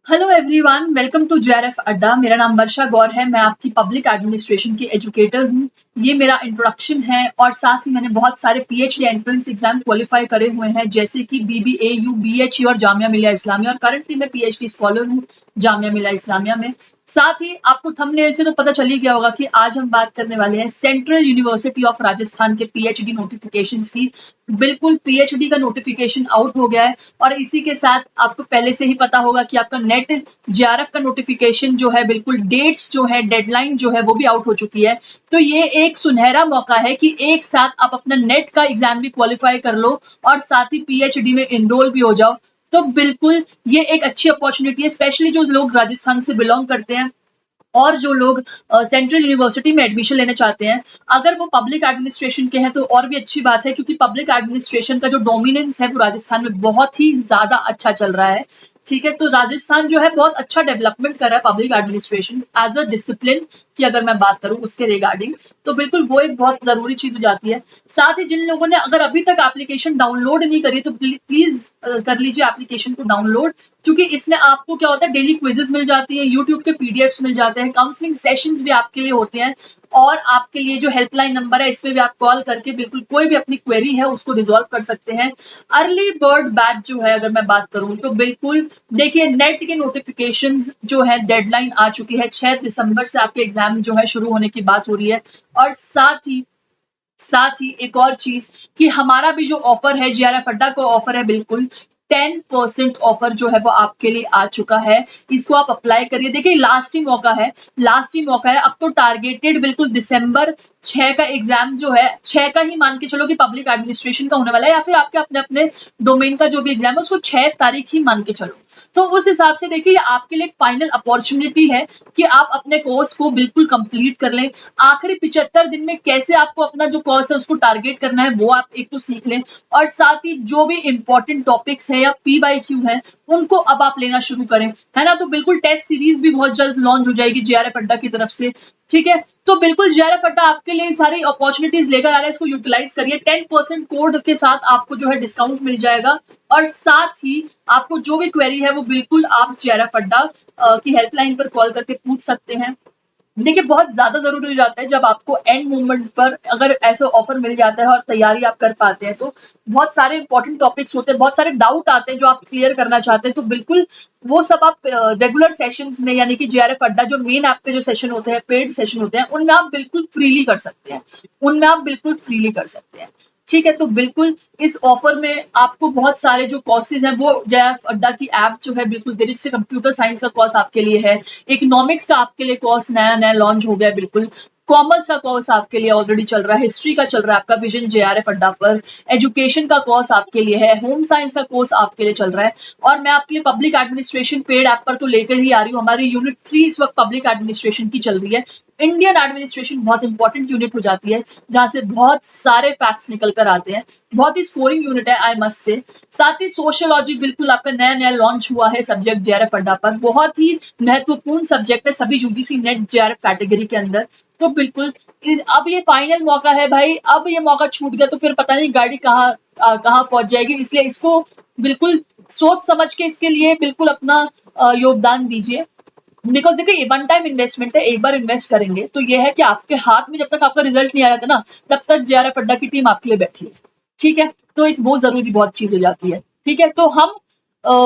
Hello everyone, welcome to JRF अड्डा। मेरा नाम वर्षा गौर है। मैं आपकी पब्लिक एडमिनिस्ट्रेशन की एजुकेटर हूँ। ये मेरा इंट्रोडक्शन है और साथ ही मैंने बहुत सारे पीएचडी एंट्रेंस एग्जाम क्वालिफाई करे हुए हैं, जैसे कि बीबीएयू, बीएचयू और जामिया मिलिया इस्लामिया, और करंटली मैं पीएचडी स्कॉलर हूँ जामिया मिलिया इस्लामिया में। साथ ही आपको थंबनेल से तो पता चल ही गया होगा कि आज हम बात करने वाले हैं सेंट्रल यूनिवर्सिटी ऑफ राजस्थान के पीएचडी नोटिफिकेशंस की। बिल्कुल पीएचडी का नोटिफिकेशन आउट हो गया है और इसी के साथ आपको पहले से ही पता होगा कि आपका नेट जेआरएफ का नोटिफिकेशन जो है, बिल्कुल डेट्स जो है, डेडलाइन जो है वो भी आउट हो चुकी है। तो ये एक सुनहरा मौका है कि एक साथ आप अपना नेट का एग्जाम भी क्वालिफाई कर लो और साथ ही पीएचडी में इनरोल भी हो जाओ। तो बिल्कुल ये एक अच्छी अपॉर्चुनिटी है, स्पेशली जो लोग राजस्थान से बिलोंग करते हैं और जो लोग सेंट्रल यूनिवर्सिटी में एडमिशन लेना चाहते हैं। अगर वो पब्लिक एडमिनिस्ट्रेशन के हैं तो और भी अच्छी बात है, क्योंकि पब्लिक एडमिनिस्ट्रेशन का जो डोमिनेंस है वो राजस्थान में बहुत ही ज्यादा अच्छा चल रहा है। ठीक है, तो राजस्थान जो है बहुत अच्छा डेवलपमेंट कर रहा है public administration as a discipline की अगर मैं बात करूं उसके रिगार्डिंग। तो बिल्कुल वो एक बहुत जरूरी चीज हो जाती है। साथ ही जिन लोगों ने अगर अभी तक एप्लीकेशन डाउनलोड नहीं करी तो प्लीज कर लीजिए एप्लीकेशन को डाउनलोड, क्योंकि इसमें आपको क्या होता है, डेली क्विजेस मिल जाती है, यूट्यूब के पीडीएफ्स मिल जाते हैं, काउंसलिंग सेशंस भी आपके लिए होते हैं और आपके लिए जो हेल्पलाइन नंबर है इस पे भी आप कॉल करके बिल्कुल कोई भी अपनी क्वेरी है उसको रिजॉल्व कर सकते हैं। अर्ली बर्ड बैच जो है अगर मैं बात करूं तो बिल्कुल देखिए, नेट के नोटिफिकेशंस जो है डेडलाइन आ चुकी है, 6 दिसंबर से आपके एग्जाम जो है शुरू होने की बात हो रही है। और साथ ही एक और चीज कि हमारा भी जो ऑफर है, जेआरएफ अड्डा को ऑफर है बिल्कुल 10% ऑफर जो है वो आपके लिए आ चुका है। इसको आप अप्लाई करिए। देखिए, लास्ट ही मौका है, लास्ट ही मौका है। अब तो टारगेटेड बिल्कुल दिसंबर 6 का एग्जाम जो है, 6 का ही मान के चलो कि पब्लिक एडमिनिस्ट्रेशन का होने वाला है, या फिर आपके अपने अपने डोमेन का जो भी एग्जाम है उसको 6 तारीख ही मान के चलो। तो उस हिसाब से देखिए, ये आपके लिए एक फाइनल अपॉर्चुनिटी है कि आप अपने कोर्स को बिल्कुल कंप्लीट कर लें। आखिरी 75 दिन में कैसे आपको अपना जो कोर्स है उसको टारगेट करना है वो आप एक तो सीख लें, और साथ ही जो भी इंपॉर्टेंट टॉपिक्स है या पीवाईक्यू है उनको अब आप लेना शुरू करें, है ना। तो बिल्कुल टेस्ट सीरीज भी बहुत जल्द लॉन्च हो जाएगी जेआरएफ अड्डा की तरफ से। ठीक है, तो बिल्कुल जेआरएफ अड्डा आपके लिए सारी अपॉर्चुनिटीज लेकर आ रहा है, इसको यूटिलाइज करिए। 10% कोड के साथ आपको जो है डिस्काउंट मिल जाएगा और साथ ही आपको जो भी क्वेरी है वो बिल्कुल आप जेआरएफ अड्डा की हेल्पलाइन पर कॉल करके पूछ सकते हैं। देखिए, बहुत ज्यादा जरूरी हो जाता है जब आपको एंड मोमेंट पर अगर ऐसा ऑफर मिल जाता है और तैयारी आप कर पाते हैं, तो बहुत सारे इंपॉर्टेंट टॉपिक्स होते हैं, बहुत सारे डाउट आते हैं जो आप क्लियर करना चाहते हैं, तो बिल्कुल वो सब आप रेगुलर सेशंस में, यानी कि जेआरएफ अड्डा जो मेन ऐप पे जो सेशन होते हैं, पेड सेशन होते हैं, उनमें आप बिल्कुल फ्रीली कर सकते हैं। उनमें आप बिल्कुल फ्रीली कर सकते हैं। ठीक है, तो बिल्कुल इस ऑफर में आपको बहुत सारे जो कोर्सेज हैं वो जेआरएफ अड्डा की ऐप जो है बिल्कुल दे रही है। जैसे कंप्यूटर साइंस का कोर्स आपके लिए है, इकोनॉमिक्स का आपके लिए कोर्स नया नया लॉन्च हो गया बिल्कुल, कॉमर्स का कोर्स आपके लिए ऑलरेडी चल रहा है, हिस्ट्री का चल रहा है आपका विजन जेआरएफ अड्डा पर, एजुकेशन का कोर्स आपके लिए है, होम साइंस का कोर्स आपके लिए चल रहा है। और मैं आपके लिए पब्लिक एडमिनिस्ट्रेशन पेड ऐप पर तो लेकर ही आ रही हूँ। हमारी यूनिट 3 इस वक्त पब्लिक एडमिनिस्ट्रेशन की चल रही है। इंडियन एडमिनिस्ट्रेशन बहुत इंपॉर्टेंट यूनिट हो जाती है, जहां से बहुत सारे फैक्ट्स निकल कर आते हैं। बहुत ही स्कोरिंग यूनिट है, आई मस्ट से। साथ ही सोशियोलॉजी बिल्कुल आपका नया नया लॉन्च हुआ है सब्जेक्ट जेआरएफ अड्डा पर, बहुत ही महत्वपूर्ण सब्जेक्ट है सभी यूजीसी नेट जेआरएफ कैटेगरी के अंदर। तो बिल्कुल अब ये फाइनल मौका है भाई, अब ये मौका छूट गया तो फिर पता नहीं गाड़ी कहाँ पहुंच जाएगी, इसलिए इसको बिल्कुल सोच समझ के इसके लिए बिल्कुल अपना योगदान दीजिए। बिकॉज देखिए, वन टाइम इन्वेस्टमेंट है, एक बार इन्वेस्ट करेंगे तो ये है कि आपके हाथ में जब तक आपका रिजल्ट नहीं आया था ना, तब तक जेआरएफ अड्डा की टीम आपके लिए बैठी है। ठीक है, तो एक बहुत जरूरी बहुत चीज हो जाती है। ठीक है, तो हम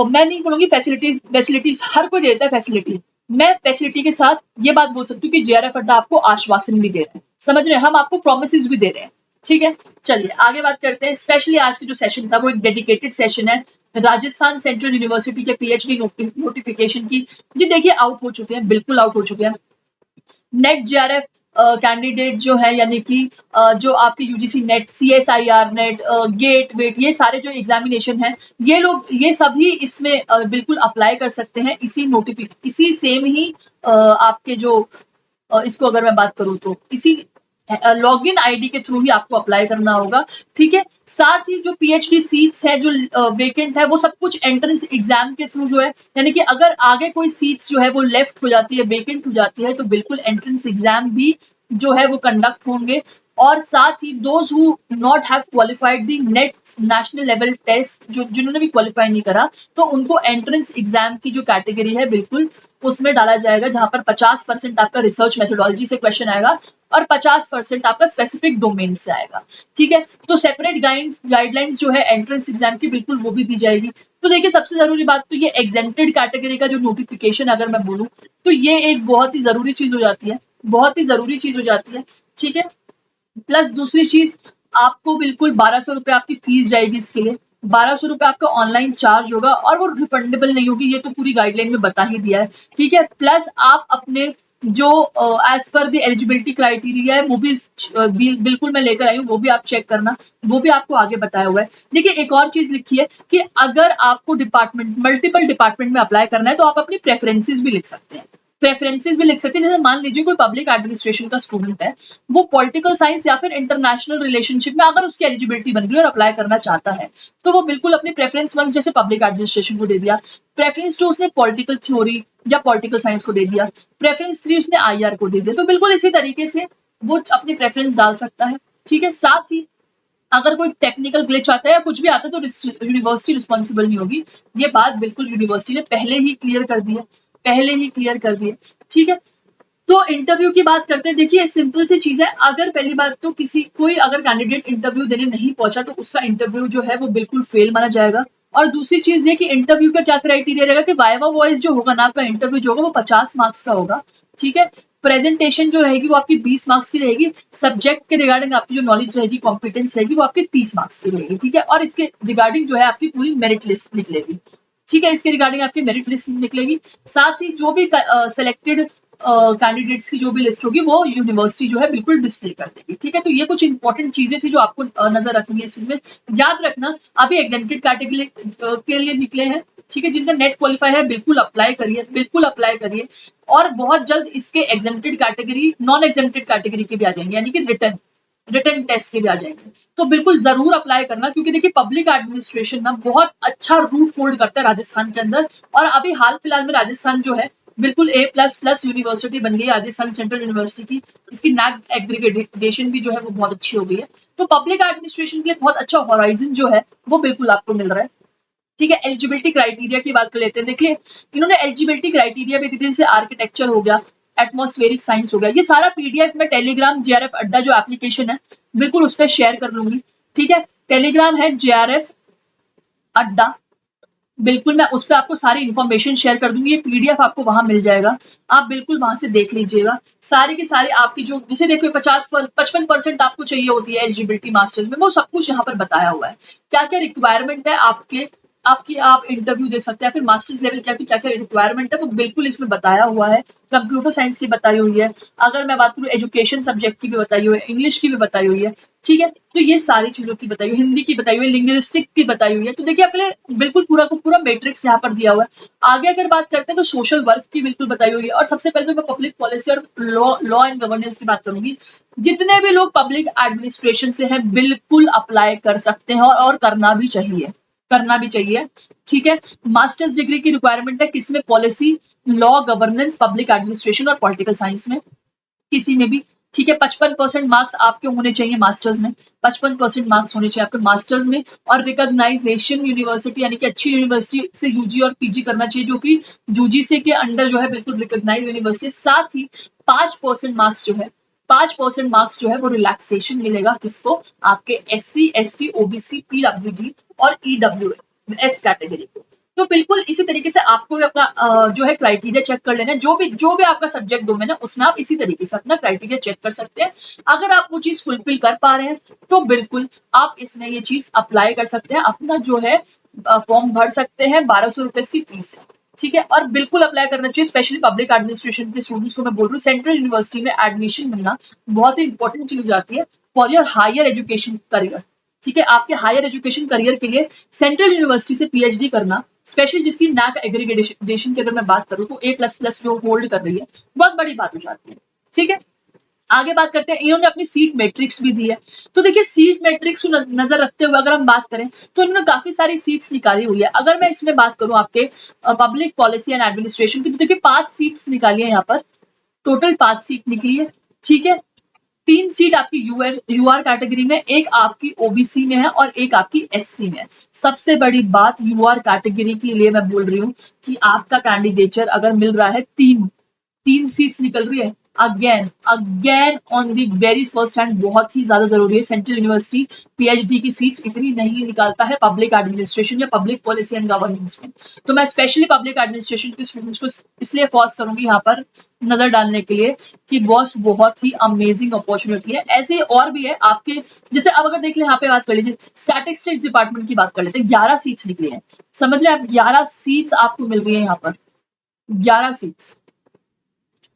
मैं नहीं बोलूंगी फैसिलिटीज हर कोई देता है फैसिलिटी। मैं फैसिलिटी के साथ ये बात बोल सकती हूँ कि जेआरएफ अड्डा आपको आश्वासन भी दे रहे हैं, समझ रहे हैं, हम आपको प्रोमिस भी दे रहे हैं। ठीक है, चलिए आगे बात करते हैं। स्पेशली आज की जो सेशन था वो एक डेडिकेटेड सेशन है राजस्थान सेंट्रल यूनिवर्सिटी के पीएचडी नोटिफिकेशन की। जी देखिए, आउट हो चुके हैं, बिल्कुल आउट हो चुके हैं। नेट जेआरएफ कैंडिडेट जो है, यानी कि जो आपके UGC NET, CSIR NET, GATE वेट, ये सारे जो एग्जामिनेशन है, ये लोग ये सभी इसमें बिल्कुल अप्लाई कर सकते हैं। इसी सेम ही आपके जो इसको अगर मैं बात करूं तो इसी लॉगिन आईडी के थ्रू ही आपको अप्लाई करना होगा। ठीक है, साथ ही जो पीएचडी सीट्स है जो वेकेंट है, वो सब कुछ एंट्रेंस एग्जाम के थ्रू जो है, यानी कि अगर आगे कोई सीट्स जो है वो लेफ्ट हो जाती है, वेकेंट हो जाती है, तो बिल्कुल एंट्रेंस एग्जाम भी जो है वो कंडक्ट होंगे और साथ ही those who not have qualified the NET national level test, जो जिन्होंने भी क्वालिफाई नहीं करा, तो उनको एंट्रेंस एग्जाम की जो कैटेगरी है बिल्कुल उसमें डाला जाएगा, जहां पर 50% आपका रिसर्च मेथोडोलॉजी से क्वेश्चन आएगा और 50% आपका स्पेसिफिक डोमेन से आएगा। ठीक है, तो सेपरेट गाइडलाइंस जो है एंट्रेंस एग्जाम की बिल्कुल वो भी दी जाएगी। तो देखिए सबसे जरूरी बात तो ये एग्जेम्प्टेड कैटेगरी का जो नोटिफिकेशन अगर मैं बोलूँ तो ये एक बहुत ही जरूरी चीज हो जाती है, बहुत ही जरूरी चीज हो जाती है। ठीक है, प्लस दूसरी चीज, आपको बिल्कुल 1200 रुपए आपकी फीस जाएगी इसके लिए, 1200 रुपए आपका ऑनलाइन चार्ज होगा और वो रिफंडेबल नहीं होगी, ये तो पूरी गाइडलाइन में बता ही दिया है। ठीक है, प्लस आप अपने जो as per the eligibility criteria है वो भी बिल्कुल मैं लेकर आई हूँ, वो भी आप चेक करना, वो भी आपको आगे बताया हुआ है। देखिए एक और चीज लिखी है कि अगर आपको डिपार्टमेंट मल्टीपल डिपार्टमेंट में अप्लाई करना है तो आप अपनी प्रेफरेंसेस भी लिख सकते हैं, प्रेफरेंसेस भी लिख सकते हैं। जैसे मान लीजिए कोई पब्लिक एडमिनिस्ट्रेशन का स्टूडेंट है, वो पॉलिटिकल साइंस या फिर इंटरनेशनल रिलेशनशिप में अगर उसकी एलिजिबिलिटी बन गई और अप्लाई करना चाहता है तो वो बिल्कुल अपनी प्रेफरेंस वन जैसे पब्लिक एडमिनिस्ट्रेशन को दे दिया, प्रेफरेंस टू उसने पॉलिटिकल थ्योरी या पॉलिटिकल साइंस को दे दिया, प्रेफरेंस थ्री उसने आईआर को दे दिया, तो बिल्कुल इसी तरीके से वो अपनी प्रेफरेंस डाल सकता है। ठीक है, साथ ही अगर कोई टेक्निकल ग्लिच आता है या कुछ भी आता है तो यूनिवर्सिटी रिस्पॉन्सिबल नहीं होगी, ये बात बिल्कुल यूनिवर्सिटी ने पहले ही क्लियर कर दी है, पहले ही क्लियर कर दी है। ठीक है, तो इंटरव्यू की बात करते हैं। देखिए सिंपल सी चीज है, अगर पहली बात तो कोई अगर कैंडिडेट इंटरव्यू देने नहीं पहुंचा तो उसका इंटरव्यू जो है वो बिल्कुल फेल माना जाएगा। और दूसरी चीज ये कि इंटरव्यू का क्या क्राइटेरिया रहेगा कि वाइवा वॉइस जो होगा ना, आपका इंटरव्यू जो होगा वो 50 मार्क्स का होगा। ठीक है, प्रेजेंटेशन जो रहेगी वो आपकी 20 मार्क्स की रहेगी, सब्जेक्ट के रिगार्डिंग आपकी जो नॉलेज रहेगी, कॉम्पिटेंस रहेगी, वो आपकी 30 मार्क्स की रहेगी। ठीक है, और इसके रिगार्डिंग जो है आपकी पूरी मेरिट लिस्ट निकलेगी। ठीक है, इसके रिगार्डिंग आपकी मेरिट लिस्ट निकलेगी, साथ ही जो भी सिलेक्टेड कैंडिडेट्स की जो भी लिस्ट होगी वो यूनिवर्सिटी जो है बिल्कुल डिस्प्ले कर देगी। ठीक है, तो ये कुछ इंपॉर्टेंट चीजें थी जो आपको नजर रखनी है इस चीज में। याद रखना अभी एग्जेम्प्टेड कैटेगरी के लिए निकले हैं। ठीक है, जिनका नेट क्वालिफाई है बिल्कुल अप्लाई करिए, बिल्कुल अप्लाई करिए, और बहुत जल्द इसके exempted category non exempted category के भी आ जाएंगे, यानी कि रिटर्न रिटर्न टेस्ट के भी आ जाएंगे। तो बिल्कुल जरूर अप्लाई करना, क्योंकि देखिए पब्लिक एडमिनिस्ट्रेशन ना बहुत अच्छा रूट फोल्ड करता है राजस्थान के अंदर, और अभी हाल फिलहाल में राजस्थान जो है बिल्कुल A++ यूनिवर्सिटी बन गई है, राजस्थान सेंट्रल यूनिवर्सिटी की। इसकी नैक एग्रीगेशन भी जो है वो बहुत अच्छी हो गई है। तो पब्लिक एडमिनिस्ट्रेशन के लिए बहुत अच्छा हॉराइजन जो है वो बिल्कुल आपको मिल रहा है। ठीक है, एलिजिबिलिटी क्राइटेरिया की बात कर लेते हैं। देखिए इन्होंने एलिजिबिलिटी क्राइटेरिया भी दी थी, जैसे आर्किटेक्चर हो गया, एटमॉस्फेरिक साइंस हो गया, ये सारा पीडीएफ में टेलीग्राम जेआरएफ अड्डा जो एप्लीकेशन है बिल्कुल उस पर शेयर कर लूंगी। ठीक है, टेलीग्राम है जेआरएफ अड्डा, बिल्कुल मैं उस पर आपको सारी इन्फॉर्मेशन शेयर कर दूंगी, ये पीडीएफ आपको वहां मिल जाएगा, आप बिल्कुल वहां से देख लीजिएगा। सारी की सारी आपकी जो जैसे देखो 55% आपको चाहिए होती है एलिजिबिलिटी मास्टर्स में, वो सब कुछ यहाँ पर बताया हुआ है, क्या क्या रिक्वायरमेंट है आप इंटरव्यू दे सकते हैं, फिर मास्टर्स लेवल क्या क्या रिक्वायरमेंट है वो बिल्कुल इसमें बताया हुआ है। कंप्यूटर साइंस की बताई हुई है, अगर मैं बात करूँ एजुकेशन सब्जेक्ट की भी बताई हुई है, इंग्लिश की भी बताई हुई है। ठीक है, तो ये सारी चीजों की बताई हुई, हिंदी की बताई हुई है, लिंग्विस्टिक की बताई हुई है। तो देखिए अपने बिल्कुल पूरा को पूरा मैट्रिक्स यहाँ पर दिया हुआ है। आगे अगर बात करते हैं तो सोशल वर्क की बिल्कुल बताई हुई है, और सबसे पहले तो मैं पब्लिक पॉलिसी और लॉ एंड गवर्नेंस की बात करूंगी। जितने भी लोग पब्लिक एडमिनिस्ट्रेशन से हैं बिल्कुल अप्लाई कर सकते हैं, और करना भी चाहिए, करना भी चाहिए। ठीक है, मास्टर्स डिग्री की रिक्वायरमेंट है किसमें, policy, law, governance, public administration और पॉलिटिकल साइंस में, किसी में भी। ठीक है, 55% मार्क्स आपके होने चाहिए मास्टर्स में, 55% मार्क्स होने चाहिए आपके मास्टर्स में, और रिकॉग्नाइजेशन यूनिवर्सिटी यानी कि अच्छी यूनिवर्सिटी से यूजी और पीजी करना चाहिए, जो कि यूजीसी के अंडर जो है बिल्कुल रिकॉग्नाइज यूनिवर्सिटी। साथ ही 5% मार्क्स जो है 5% मार्क्स जो है वो रिलैक्सेशन मिलेगा किसको, आपके SC ST OBC PWD और EWS कैटेगरी को। तो बिल्कुल इसी तरीके से आपको भी अपना जो है क्राइटेरिया चेक कर लेना है, जो भी आपका सब्जेक्ट डोमेन है उसमें आप इसी तरीके से अपना क्राइटेरिया चेक कर सकते हैं। अगर आप वो चीज फुलफिल कर पा रहे हैं तो बिल्कुल आप इसमें ये चीज अप्लाई कर सकते हैं, अपना जो है फॉर्म भर सकते हैं, 1200 रुपए की फीस है। ठीक है, और बिल्कुल अप्लाई करना चाहिए, स्पेशली पब्लिक एडमिनिस्ट्रेशन के स्टूडेंट्स को मैं बोल रही हूँ। सेंट्रल यूनिवर्सिटी में एडमिशन मिलना बहुत ही इंपॉर्टेंट चीज हो जाती है for your higher education career. ठीक है, आपके हायर एजुकेशन करियर के लिए सेंट्रल यूनिवर्सिटी से PhD करना, स्पेशली जिसकी नैक एग्रीगेशन की अगर मैं बात करूं तो A++ जो होल्ड कर रही है, बहुत बड़ी बात हो जाती है। ठीक है, आगे बात करते हैं, इन्होंने अपनी सीट मैट्रिक्स भी दी है। तो देखिए सीट मैट्रिक्स को नजर रखते हुए अगर हम बात करें तो इन्होंने काफी सारी सीट्स निकाली हुई है। अगर मैं इसमें बात करूं आपके पब्लिक पॉलिसी एंड एडमिनिस्ट्रेशन की, तो देखिए 5 सीट्स निकाली है यहाँ पर, टोटल 5 सीट निकली है। ठीक है, 3 सीट आपकी यूआर कैटेगरी में, एक आपकी ओबीसी में है और एक आपकी एससी में है। सबसे बड़ी बात यूआर कैटेगरी के लिए मैं बोल रही हूँ कि आपका कैंडिडेचर अगर मिल रहा है 3 सीट्स निकल रही है, again on the very first hand, बहुत ही ज्यादा जरूरी है। सेंट्रल यूनिवर्सिटी पीएचडी की सीट्स इतनी नहीं निकालता है पब्लिक एडमिनिस्ट्रेशन या पब्लिक पॉलिसी एंड गवर्नेंस में। तो मैं स्पेशली पब्लिक एडमिनिस्ट्रेशन के स्टूडेंट्स को इसलिए फोर्स करूंगी यहाँ पर नजर डालने के लिए कि बॉस बहुत ही अमेजिंग अपॉर्चुनिटी है। ऐसे और भी है आपके, जैसे अब अगर देख ले यहाँ पे बात कर लीजिए, स्टैटिस्टिक्स डिपार्टमेंट की बात कर लेते हैं, 11 सीट्स निकली है। समझ रहे हैं आप, 11 सीट्स आपको मिल रही है यहाँ पर, 11 सीट्स।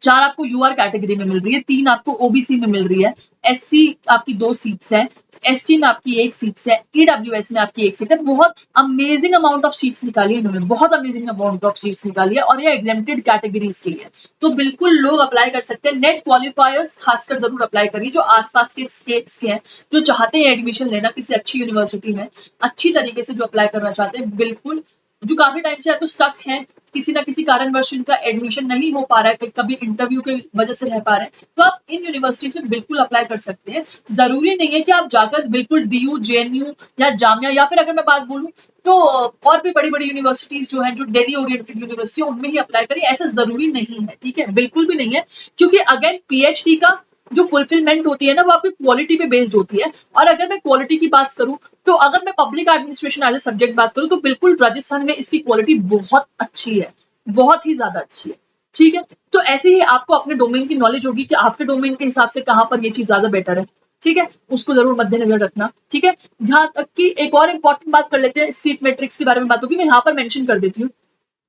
4 आपको यूआर कैटेगरी में मिल रही है, 3 आपको ओबीसी में मिल रही है, एससी आपकी 2 सीट्स है, एसटी में आपकी 1 सीट्स है, ईडब्ल्यूएस में आपकी 1 सीट है। बहुत अमेजिंग अमाउंट ऑफ सीट्स निकाली है इन्होंने, बहुत अमेजिंग अमाउंट ऑफ सीट्स निकाली है, और ये एग्जेम्प्टेड कैटेगरीज के लिए। तो बिल्कुल लोग अप्लाई कर सकते हैं। नेट क्वालिफायर्स खासकर जरूर अप्लाई करिए, जो आसपास के स्टेट्स के हैं, जो चाहते हैं एडमिशन लेना किसी अच्छी यूनिवर्सिटी में, अच्छी तरीके से जो अप्लाई करना चाहते हैं, बिल्कुल जो काफी टाइम से तो स्टक है, किसी ना किसी कारणवश इनका एडमिशन नहीं हो पा रहा है, कभी इंटरव्यू के वजह से रह पा रहे हैं, तो आप इन यूनिवर्सिटीज में बिल्कुल अप्लाई कर सकते हैं। जरूरी नहीं है कि आप जाकर बिल्कुल डीयू, जेएनयू या जामिया, या फिर अगर मैं बात बोलूं तो और भी बड़ी बड़ी यूनिवर्सिटीज जो है, जो दिल्ली ओरिएंटेड यूनिवर्सिटी, उनमें ही अप्लाई करिए। ऐसा जरूरी नहीं है, ठीक है, बिल्कुल भी नहीं है, क्योंकि अगेन पीएचडी का जो फुलफिलमेंट होती है ना, वो आपकी क्वालिटी पे बेस्ड होती है। और अगर मैं क्वालिटी की बात करूं, तो अगर मैं public administration as a subject बात करूं, तो बिल्कुल राजस्थान में इसकी क्वालिटी बहुत अच्छी है, बहुत ही ज्यादा अच्छी है, ठीक है। तो ऐसे ही आपको अपने डोमेन की नॉलेज होगी कि आपके डोमेन के हिसाब से कहाँ पर ये चीज ज्यादा बेटर है, ठीक है, उसको जरूर मद्देनजर रखना, ठीक है। जहां तक कि एक और इंपॉर्टेंट बात कर लेते हैं, सीट मैट्रिक्स के बारे में बात होगी, मैं यहाँ पर मेंशन कर देती हूँ।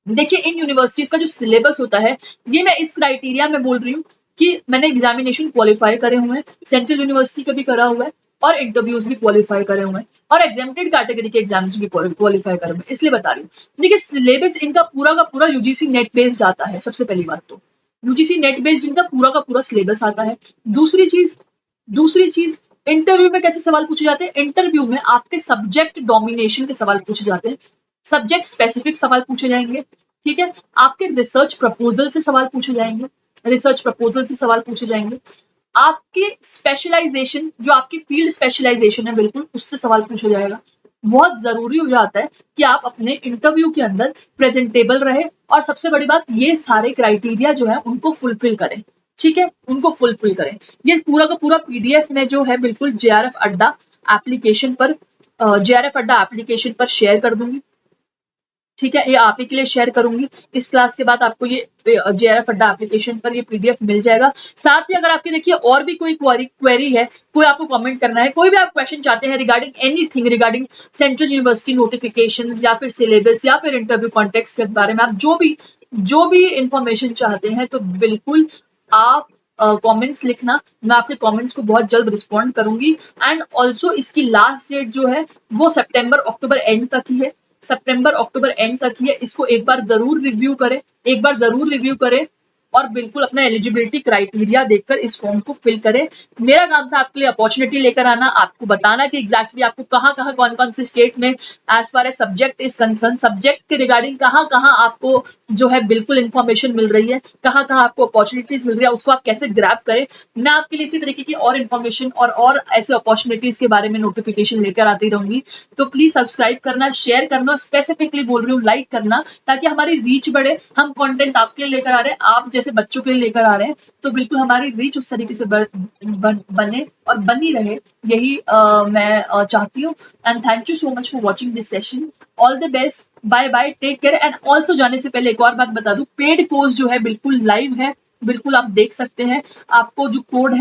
देखिए, इन यूनिवर्सिटीज का जो सिलेबस होता है, ये मैं इस क्राइटेरिया में बोल रही हूँ कि मैंने एग्जामिनेशन क्वालिफाई करे हुए हैं, सेंट्रल यूनिवर्सिटी का भी करा हुआ है, और इंटरव्यूज भी क्वालिफाई करे हुए हैं, और एग्जेम्प्टेड कैटेगरी के एग्जाम्स भी क्वालिफाई करे हुए हैं, इसलिए बता रही हूँ। देखिए, सिलेबस इनका पूरा का पूरा यूजीसी नेट बेस्ड आता है। सबसे पहली बात तो यूजीसी नेट बेस्ड इनका पूरा का पूरा सिलेबस आता है। दूसरी चीज इंटरव्यू में कैसे सवाल पूछे जाते हैं, इंटरव्यू में आपके सब्जेक्ट डोमिनेशन के सवाल पूछे जाते हैं, सब्जेक्ट स्पेसिफिक सवाल पूछे जाएंगे, ठीक है। आपके रिसर्च प्रपोजल से सवाल पूछे जाएंगे, आपके स्पेशलाइजेशन, जो आपकी फील्ड स्पेशलाइजेशन है, बिल्कुल उससे सवाल पूछा जाएगा। बहुत जरूरी हो जाता है कि आप अपने इंटरव्यू के अंदर प्रेजेंटेबल रहे, और सबसे बड़ी बात, ये सारे क्राइटेरिया जो है उनको फुलफिल करें, ठीक है, उनको फुलफिल करें। ये पूरा का पूरा पीडीएफ में जो है बिल्कुल जेआरएफ अड्डा एप्लीकेशन पर शेयर कर दूंगी, ठीक है, ये आप ही के लिए शेयर करूंगी। इस क्लास के बाद आपको ये जेआरएफ अड्डा एप्लीकेशन पर ये पीडीएफ मिल जाएगा। साथ ही अगर आपकी देखिए और भी कोई क्वेरी है, कोई आपको कमेंट करना है, कोई भी आप क्वेश्चन चाहते हैं regarding anything, regarding central university notifications या फिर सिलेबस या फिर इंटरव्यू कॉन्टेक्स्ट के बारे में, आप जो भी इंफॉर्मेशन चाहते हैं, तो बिल्कुल आप कमेंट्स लिखना, मैं आपके कमेंट्स को बहुत जल्द रिस्पॉन्ड करूंगी। एंड ऑल्सो इसकी लास्ट डेट जो है वो सितंबर अक्टूबर एंड तक ही है, इसको एक बार जरूर रिव्यू करें, और बिल्कुल अपना एलिजिबिलिटी क्राइटेरिया देखकर इस फॉर्म को फिल करें। मेरा काम था आपके लिए अपॉर्चुनिटी लेकर आना, आपको बताना कि एग्जैक्टली आपको कहाँ कौन से स्टेट में as far as subject is concern, subject के रिगार्डिंग कहाँ आपको जो है बिल्कुल इन्फॉर्मेशन मिल रही है, कहाँ आपको अपॉर्चुनिटीज मिल रही है, उसको आप कैसे ग्रैब करें। मैं आपके लिए इसी तरीके की और इन्फॉर्मेशन और ऐसे अपॉर्चुनिटीज के बारे में नोटिफिकेशन लेकर आती रहूंगी। तो प्लीज सब्सक्राइब करना, शेयर करना, स्पेसिफिकली बोल रही हूँ लाइक करना, ताकि हमारी रीच बढ़े। हम कंटेंट आपके लिए लेकर आ रहे हैं, आप जैसे बच्चों के लिए लेकर आ रहे हैं, तो बिल्कुल हमारी रीच उस तरीके से बने और बनी रहे, यही मैं चाहती हूँ। And thank you so much for watching this session. All the best, bye bye, take care. And also जाने से पहले एक और बात बता दूं, पेड कोर्स जो है बिल्कुल लाइव है, बिल्कुल आप देख सकते हैं। आपको जो कोड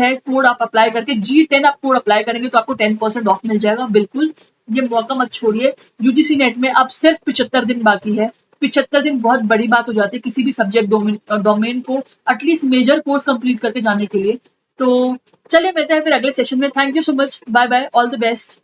आप अप्लाई करके G10 आप कोड अप्लाई करेंगे तो आपको 10% ऑफ मिल जाएगा। बिल्कुल ये मौका मत छोड़िए। यूजीसी नेट में अब सिर्फ 75 दिन बाकी है। 75 दिन बहुत बड़ी बात हो जाती है किसी भी सब्जेक्ट डोमेन को एटलीस्ट मेजर कोर्स कंप्लीट करके जाने के लिए। तो चलिए मिलते हैं फिर अगले सेशन में। Thank you so much, bye bye, all the best.